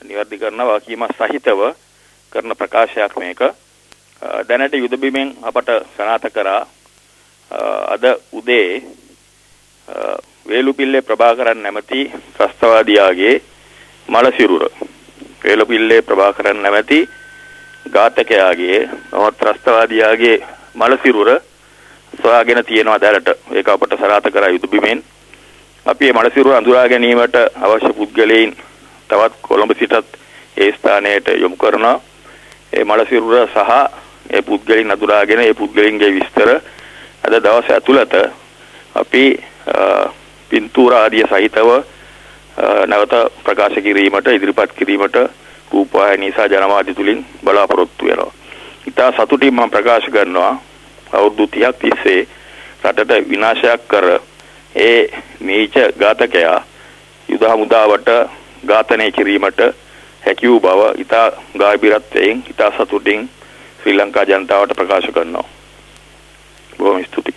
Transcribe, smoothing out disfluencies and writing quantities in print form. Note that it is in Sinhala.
නිවැරදි කරනවා කීම සහිතව කරන ප්‍රකාශයක් මේක. දැනට යුද බිමෙන් අපට සනාථ කරා අද උදේ වේලුපිල්ලේ ප්‍රභාකරන් නැමැති ත්‍රස්තවාදියාගේ මලසිරුර වේලුපිල්ලේ ප්‍රභාකරන් නැමැති ඝාතකයාගේ ත්‍රස්තවාදියාගේ මලසිරුර සොයාගෙන තියෙනවා දැනට. ඒක අපට සනාථ කරා යුද බිමෙන්. අපි මේ මලසිරුර අඳුරා ගැනීමට අවශ්‍ය පුද්ගලයන් තවත් කොළඹ සිටත් ඒ ස්ථානයට යොමු කරනවා. ඒ මලසිරුර සහ ඒ පුද්ගලයන් අඳුරාගෙන ඒ පුද්ගලයන්ගේ විස්තර අද දවස් ඇතුළත අපි පින්තූර ආදිය සහිතව නැවත ප්‍රකාශ කිරීමට ඉදිරිපත් කිරීමට රූපවාහිනී සහ ජනමාධ්‍ය තුලින් බලාපොරොත්තු වෙනවා. ඉතා සතුටින් මම ප්‍රකාශ කරනවා අවුරුදු 30ක් තිස්සේ රටට විනාශයක් කර ඒ නීච ඝාතකයා යුද හමුදාවට ඝාතනය කිරීමට හැකි වූ බව ඉතා ගාම්භීරත්වයෙන් ඉතා සතුටින් ශ්‍රී ලංකා ජනතාවට ප්‍රකාශ කරනවා. බොහොම ස්තුතියි.